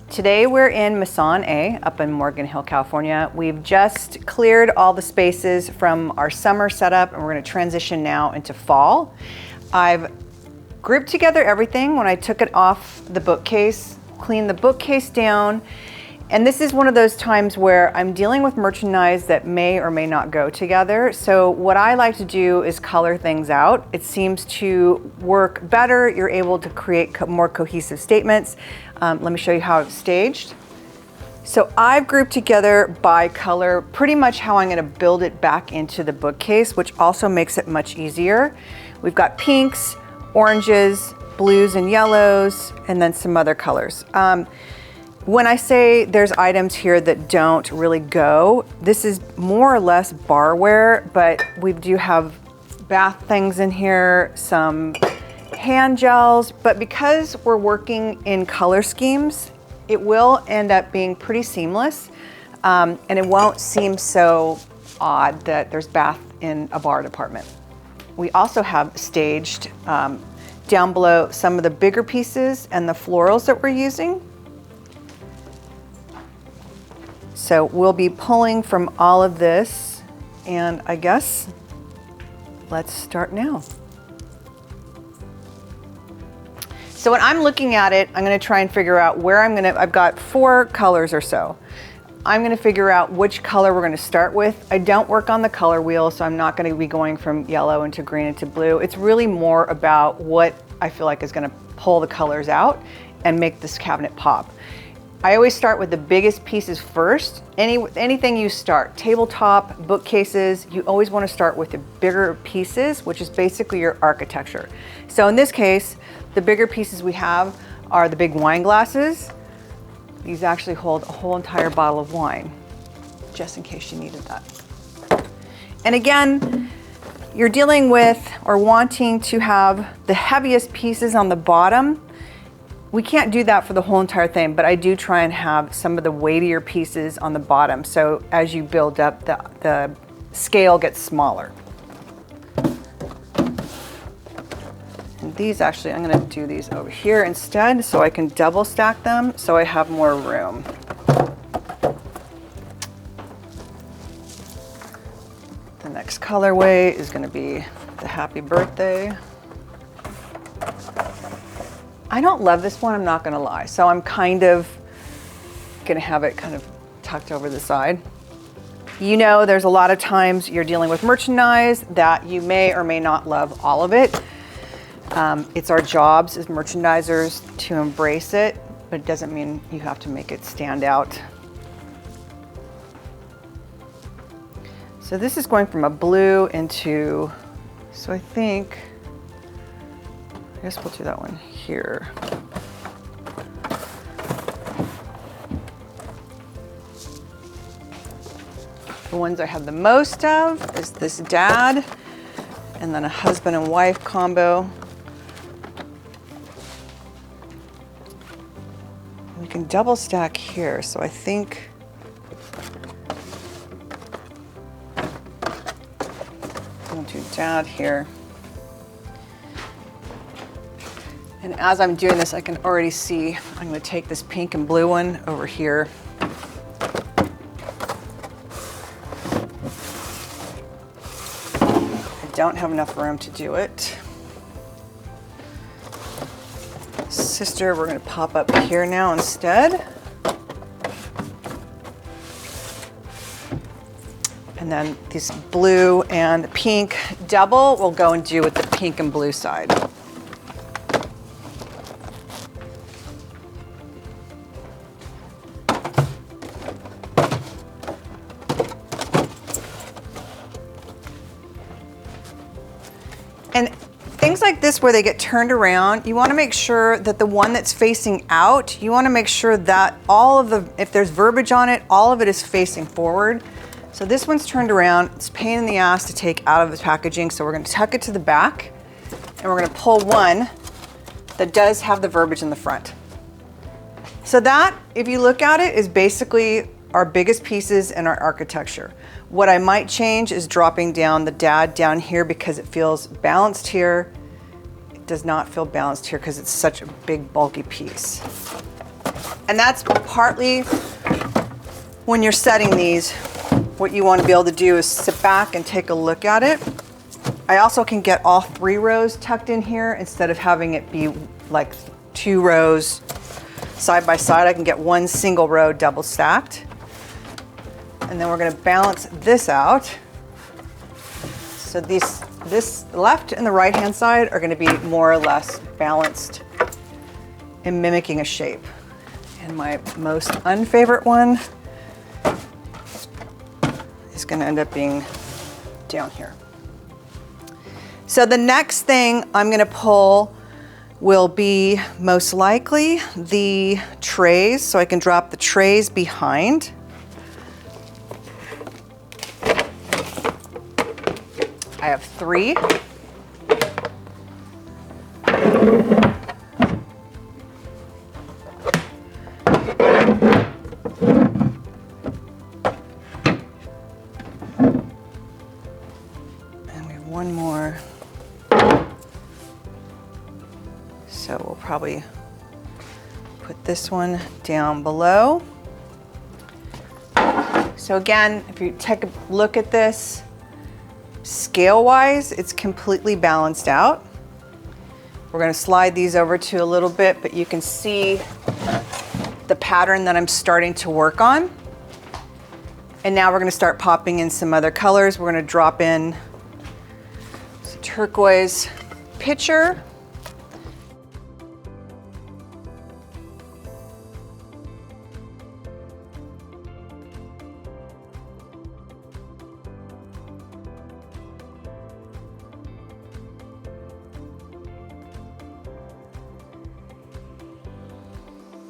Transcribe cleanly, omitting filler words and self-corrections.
Today we're in Maison A up in Morgan Hill, California. We've just cleared all the spaces from our summer setup and we're going to transition now into fall. I've grouped together everything when I took it off the bookcase, cleaned the bookcase down, and this is one of those times where I'm dealing with merchandise that may or may not go together. So what I like to do is color things out. It seems to work better. You're able to create more cohesive statements. Let me show you how it's staged. So I've grouped together by color pretty much how I'm going to build it back into the bookcase, which also makes it much easier. We've got pinks, oranges, blues and yellows, and then some other colors. When I say there's items here that don't really go, this is more or less barware, but we do have bath things in here, some hand gels, but because we're working in color schemes, it will end up being pretty seamless, and it won't seem so odd that there's bath in a bar department. We also have staged down below some of the bigger pieces and the florals that we're using. So we'll be pulling from all of this, and I guess let's start now. So when I'm looking at it, I'm gonna try and figure out where I've got 4 colors or so. I'm gonna figure out which color we're gonna start with. I don't work on the color wheel, so I'm not gonna be going from yellow into green into blue. It's really more about what I feel like is gonna pull the colors out and make this cabinet pop. I always start with the biggest pieces first. Anything you start, tabletop, bookcases, you always want to start with the bigger pieces, which is basically your architecture. So in this case, the bigger pieces we have are the big wine glasses. These actually hold a whole entire bottle of wine, just in case you needed that. And again, you're dealing with or wanting to have the heaviest pieces on the bottom. We can't do that for the whole entire thing, but I do try and have some of the weightier pieces on the bottom. So as you build up, the scale gets smaller. And these actually, I'm gonna do these over here instead so I can double stack them so I have more room. The next colorway is gonna be the Happy Birthday. I don't love this one, I'm not gonna lie. So I'm kind of gonna have it kind of tucked over the side. You know, there's a lot of times you're dealing with merchandise that you may or may not love all of it. It's our jobs as merchandisers to embrace it, but it doesn't mean you have to make it stand out. So this is going from a blue into, so I guess we'll do that one here. The ones I have the most of is this dad and then a husband and wife combo. We can double stack here, so I think we'll do dad here. And as I'm doing this, I can already see I'm going to take this pink and blue one over here. I don't have enough room to do it. Sister, we're going to pop up here now instead. And then this blue and pink double we'll go and do with the pink and blue side. And things like this where they get turned around, you want to make sure that the one that's facing out, you want to make sure that if there's verbiage on it, all of it is facing forward. So this one's turned around. It's a pain in the ass to take out of the packaging, so we're going to tuck it to the back and we're going to pull one that does have the verbiage in the front. So that, if you look at it, is basically our biggest pieces in our architecture. What I might change is dropping down the dad down here because it feels balanced here. It does not feel balanced here because it's such a big bulky piece. And that's partly when you're setting these, what you want to be able to do is sit back and take a look at it. I also can get all 3 rows tucked in here instead of having it be like 2 rows side by side. I can get 1 single row double stacked. And then we're going to balance this out. So this left and the right hand side are going to be more or less balanced and mimicking a shape. And my most unfavorite one is going to end up being down here. So the next thing I'm going to pull will be most likely the trays, so I can drop the trays behind. I have 3. And we have 1 more. So we'll probably put this one down below. So again, if you take a look at this, scale-wise, it's completely balanced out. We're going to slide these over to a little bit, but you can see the pattern that I'm starting to work on. And now we're going to start popping in some other colors. We're going to drop in some turquoise pitcher.